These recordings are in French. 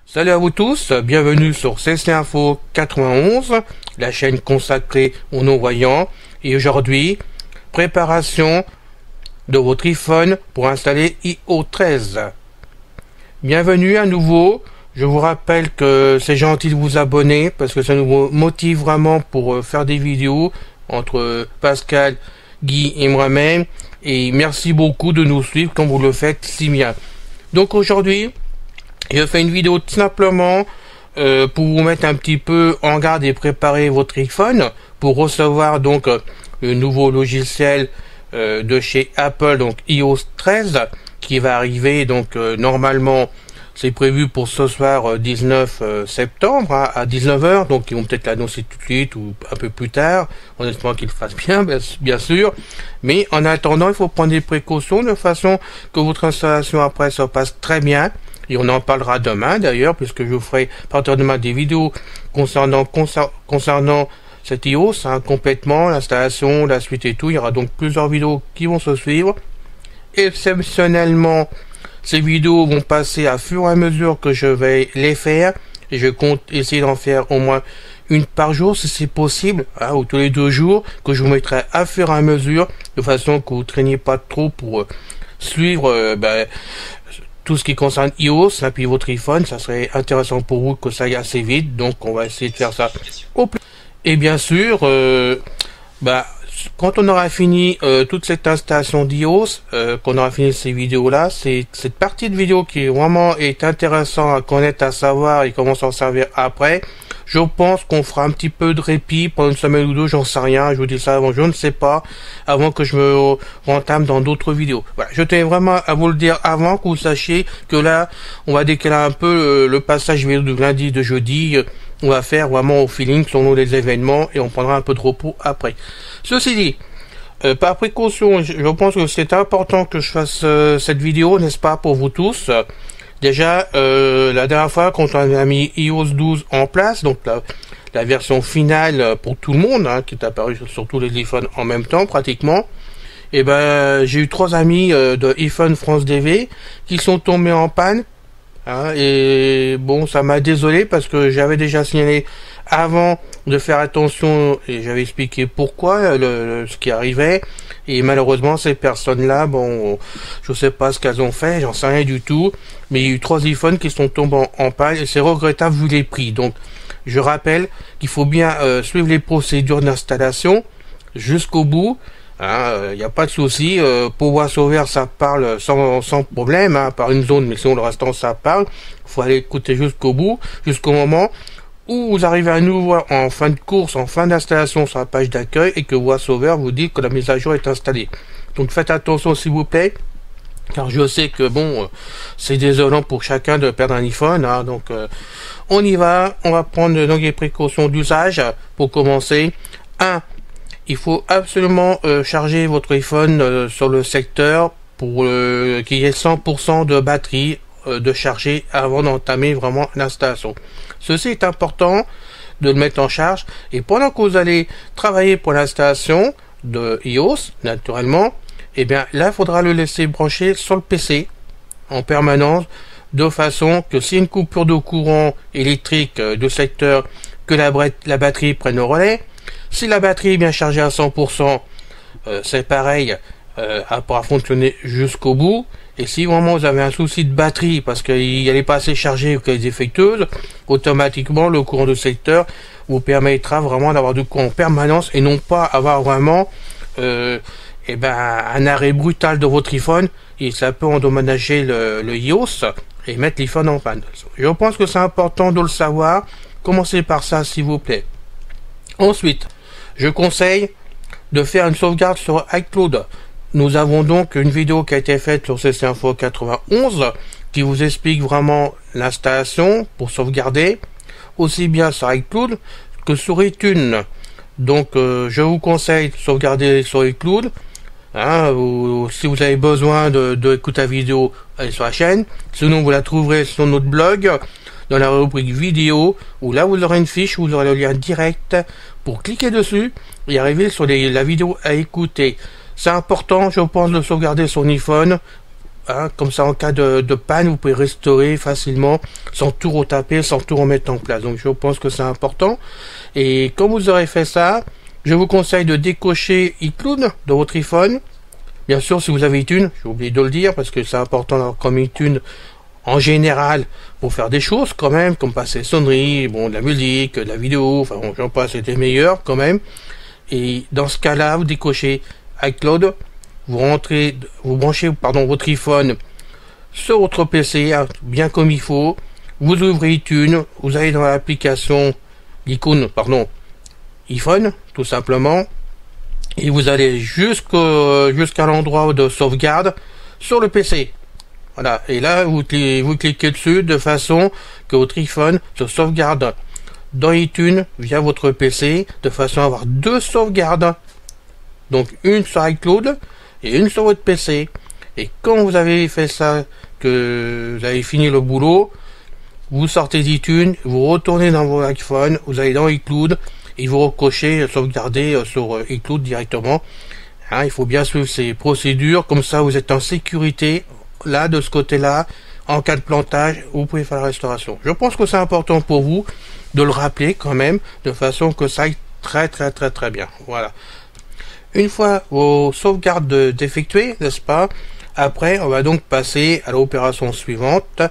Salut à vous tous, bienvenue sur CC Info 91, la chaîne consacrée aux non-voyants. Et aujourd'hui, préparation de votre iPhone pour installer iOS 13. Bienvenue à nouveau. Je vous rappelle que c'est gentil de vous abonner parce que ça nous motive vraiment pour faire des vidéos entre Pascal, Guy et moi-même. Et merci beaucoup de nous suivre comme vous le faites si bien. Donc aujourd'hui, je fais une vidéo tout simplement pour vous mettre un petit peu en garde et préparer votre iPhone pour recevoir donc le nouveau logiciel de chez Apple, donc iOS 13 qui va arriver. Donc normalement c'est prévu pour ce soir 19 septembre à 19 h, donc ils vont peut-être l'annoncer tout de suite ou un peu plus tard, en espérant qu'ils le fassent bien sûr, mais en attendant il faut prendre des précautions de façon que votre installation après se passe très bien. Et on en parlera demain d'ailleurs, puisque je vous ferai à partir de demain des vidéos concernant cet iOS, complètement, l'installation, la suite et tout. Il y aura donc plusieurs vidéos qui vont se suivre. Exceptionnellement, ces vidéos vont passer à fur et à mesure que je vais les faire. Et je compte essayer d'en faire au moins une par jour si c'est possible, ou tous les 2 jours, que je vous mettrai à fur et à mesure, de façon que vous ne traîniez pas trop pour suivre tout ce qui concerne iOS, et puis votre iPhone. Ça serait intéressant pour vous que ça aille assez vite, donc on va essayer de faire ça au plus. Et bien sûr, quand on aura fini toute cette installation d'iOS, qu'on aura fini ces vidéos-là, c'est cette partie de vidéo qui vraiment est intéressant à connaître, à savoir et comment s'en servir après. Je pense qu'on fera un petit peu de répit pendant une semaine ou deux, j'en sais rien, je vous dis ça avant, je ne sais pas, avant que je me rentame dans d'autres vidéos. Voilà, je tenais vraiment à vous le dire avant que vous sachiez que là, on va décaler un peu le passage vidéo de lundi, de jeudi, on va faire vraiment au feeling selon les événements et on prendra un peu de repos après. Ceci dit, par précaution, je pense que c'est important que je fasse cette vidéo, n'est-ce pas, pour vous tous. Déjà, la dernière fois, quand on a mis iOS 12 en place, donc la version finale pour tout le monde, qui est apparue sur tous les téléphones en même temps, pratiquement, et j'ai eu 3 amis de iPhone France DV qui sont tombés en panne. Et bon, ça m'a désolé parce que j'avais déjà signalé avant de faire attention et j'avais expliqué pourquoi ce qui arrivait, et malheureusement ces personnes-là, bon, je sais pas ce qu'elles ont fait, j'en sais rien du tout, mais il y a eu 3 iPhones qui sont tombés en panne et c'est regrettable vu les prix. Donc je rappelle qu'il faut bien suivre les procédures d'installation jusqu'au bout. Il n'y a pas de souci, pour VoiceOver ça parle sans problème, par une zone, mais sinon le restant ça parle. Il faut aller écouter jusqu'au bout, jusqu'au moment où vous arrivez à nouveau en fin de course, en fin d'installation sur la page d'accueil et que VoiceOver vous dit que la mise à jour est installée. Donc faites attention s'il vous plaît, car je sais que bon, c'est désolant pour chacun de perdre un iPhone, donc on y va, on va prendre donc les précautions d'usage. Pour commencer, il faut absolument charger votre iPhone sur le secteur pour qu'il y ait 100% de batterie de charger avant d'entamer vraiment l'installation. Ceci est important de le mettre en charge, et pendant que vous allez travailler pour l'installation de iOS, naturellement, et bien là il faudra le laisser brancher sur le PC en permanence, de façon que s'il y a une coupure de courant électrique du secteur, que la batterie prenne le relais. Si la batterie est bien chargée à 100%, c'est pareil, elle pourra fonctionner jusqu'au bout. Et si vraiment vous avez un souci de batterie parce qu'il n'est pas assez chargé ou qu'elle est défectueuse, automatiquement le courant de secteur vous permettra vraiment d'avoir du courant en permanence et non pas avoir vraiment un arrêt brutal de votre iPhone, et ça peut endommager le iOS et mettre l'iPhone en panne. Je pense que c'est important de le savoir. Commencez par ça s'il vous plaît. Ensuite, je conseille de faire une sauvegarde sur iCloud. Nous avons donc une vidéo qui a été faite sur CC Info 91 qui vous explique vraiment l'installation pour sauvegarder, aussi bien sur iCloud que sur iTunes. Donc je vous conseille de sauvegarder sur iCloud. Si vous avez besoin d'écouter la vidéo, allez sur la chaîne. Sinon vous la trouverez sur notre blog dans la rubrique vidéo, où là vous aurez une fiche où vous aurez le lien direct pour cliquer dessus et arriver sur la vidéo à écouter. C'est important, je pense, de sauvegarder son iPhone hein, comme ça en cas de panne, vous pouvez restaurer facilement sans tout retaper, sans tout remettre en place. Donc je pense que c'est important. Et quand vous aurez fait ça, je vous conseille de décocher iCloud de votre iPhone. Bien sûr, si vous avez iTunes, j'ai oublié de le dire parce que c'est important d'avoir comme iTunes en général pour faire des choses quand même, comme passer sonnerie, bon, de la musique, de la vidéo, enfin bon, j'en passe, c'était meilleur quand même. Et dans ce cas-là, vous décochez iCloud, vous branchez votre iPhone sur votre PC, hein, bien comme il faut, vous ouvrez iTunes, vous allez dans l'application, l'icône, iPhone, tout simplement, et vous allez jusqu'à l'endroit de sauvegarde sur le PC. Voilà, et là, vous cliquez dessus de façon que votre iPhone se sauvegarde dans iTunes via votre PC, de façon à avoir deux sauvegardes. Donc, une sur iCloud et une sur votre PC. Et quand vous avez fait ça, que vous avez fini le boulot, vous sortez d'iTunes, vous retournez dans votre iPhone, vous allez dans iCloud, et vous recochez sauvegarder sur iCloud directement. Hein, il faut bien suivre ces procédures, comme ça vous êtes en sécurité, là, de ce côté-là, en cas de plantage, vous pouvez faire la restauration. Je pense que c'est important pour vous de le rappeler quand même, de façon que ça aille très bien. Voilà. Une fois vos sauvegardes d'effectuées, n'est-ce pas? Après, on va donc passer à l'opération suivante,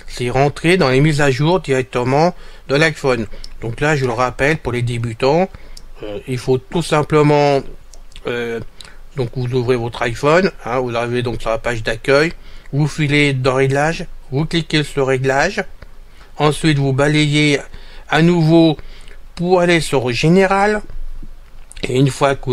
c'est rentrer dans les mises à jour directement de l'iPhone. Donc là, je le rappelle, pour les débutants, il faut tout simplement, donc vous ouvrez votre iPhone, hein, vous arrivez donc sur la page d'accueil, vous filez dans Réglages, vous cliquez sur Réglages, ensuite vous balayez à nouveau pour aller sur Général, et une fois que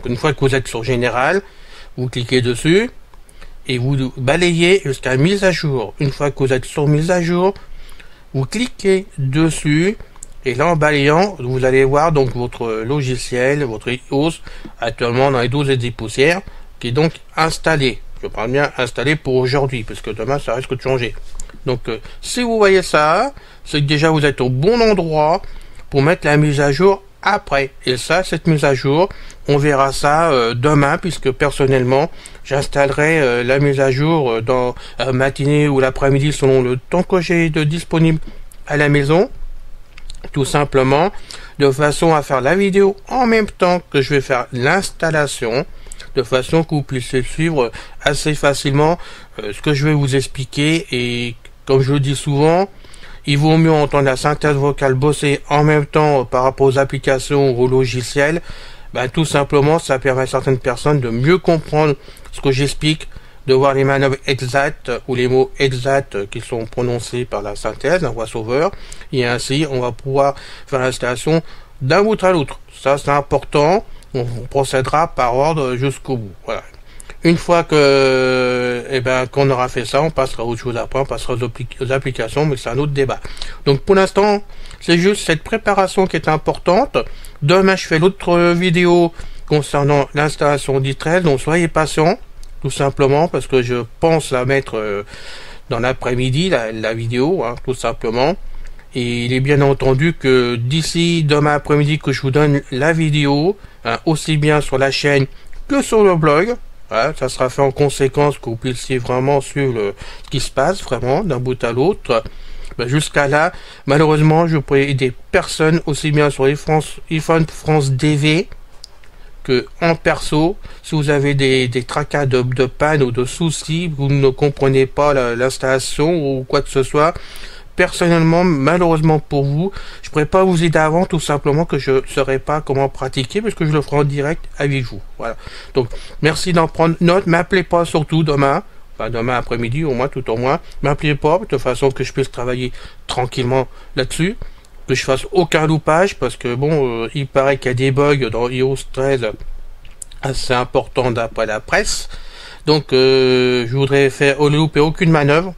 une fois que vous êtes sur Général, vous cliquez dessus, et vous balayez jusqu'à mise à jour. Une fois que vous êtes sur mise à jour, vous cliquez dessus, et là en balayant, vous allez voir donc votre logiciel, votre iOS, actuellement dans les 12 et 10 poussières, qui est donc installé. Je parle bien installé pour aujourd'hui, parce que demain ça risque de changer. Donc si vous voyez ça, c'est que déjà vous êtes au bon endroit pour mettre la mise à jour après. Et ça, cette mise à jour, on verra ça demain, puisque personnellement, j'installerai la mise à jour dans la matinée ou l'après-midi selon le temps que j'ai de disponible à la maison. Tout simplement, de façon à faire la vidéo en même temps que je vais faire l'installation, de façon que vous puissiez suivre assez facilement ce que je vais vous expliquer. Et comme je le dis souvent, il vaut mieux entendre la synthèse vocale bosser en même temps par rapport aux applications ou aux logiciels. Ben, tout simplement, ça permet à certaines personnes de mieux comprendre ce que j'explique, de voir les manœuvres exactes ou les mots exacts qui sont prononcés par la synthèse, un voice-over, et ainsi on va pouvoir faire l'installation d'un bout à l'autre. Ça, c'est important. On procédera par ordre jusqu'au bout. Voilà. Une fois que qu'on aura fait ça, on passera à autre chose après, on passera aux applications, mais c'est un autre débat. Donc pour l'instant, c'est juste cette préparation qui est importante. Demain, je fais l'autre vidéo concernant l'installation d'i13, donc soyez patients, tout simplement, parce que je pense la mettre dans l'après-midi, la vidéo, hein, tout simplement. Et il est bien entendu que d'ici demain après-midi que je vous donne la vidéo, hein, aussi bien sur la chaîne que sur le blog. Voilà, ça sera fait en conséquence que vous puissiez vraiment suivre ce qui se passe vraiment d'un bout à l'autre. Ben, jusqu'à là, malheureusement, je pourrais aider personne aussi bien sur les iPhone France DV que en perso. Si vous avez des tracas de panne ou de soucis, vous ne comprenez pas l'installation ou quoi que ce soit, personnellement, malheureusement pour vous, je pourrais pas vous aider avant, tout simplement que je ne saurais pas comment pratiquer, parce que je le ferai en direct avec vous. Voilà. Donc, merci d'en prendre note. M'appelez pas surtout demain, enfin demain après-midi au moins, tout au moins. M'appelez pas de façon que je puisse travailler tranquillement là-dessus, que je fasse aucun loupage, parce que bon, il paraît qu'il y a des bugs dans iOS 13 assez importants d'après la presse. Donc, je voudrais faire louper aucune manœuvre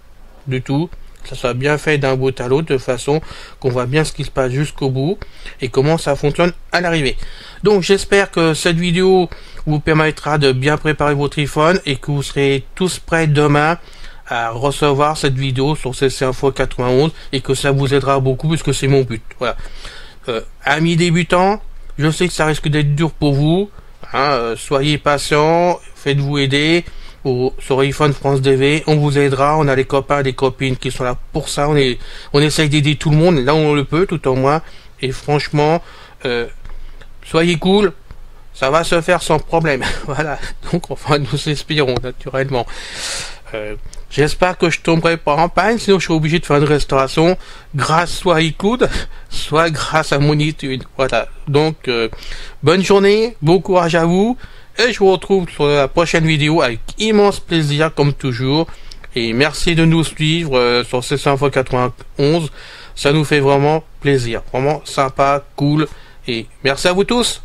du tout. Ça soit bien fait d'un bout à l'autre, de façon qu'on voit bien ce qui se passe jusqu'au bout et comment ça fonctionne à l'arrivée. Donc j'espère que cette vidéo vous permettra de bien préparer votre iPhone et que vous serez tous prêts demain à recevoir cette vidéo sur CC Info 91 et que ça vous aidera beaucoup, puisque c'est mon but. Voilà. Amis débutants, je sais que ça risque d'être dur pour vous, hein, soyez patients, faites-vous aider. sur iPhone France DV, on vous aidera, on a les copains, les copines qui sont là pour ça, on essaye d'aider tout le monde, là où on le peut, tout au moins, et franchement, soyez cool, ça va se faire sans problème, voilà, donc enfin nous espérons, naturellement. J'espère que je tomberai pas en panne, sinon je suis obligé de faire une restauration grâce soit à iCloud, soit grâce à Monitude. Voilà. Donc, bonne journée, bon courage à vous, et je vous retrouve sur la prochaine vidéo avec immense plaisir, comme toujours. Et merci de nous suivre sur C100 91. Ça nous fait vraiment plaisir. Vraiment sympa, cool. Et merci à vous tous.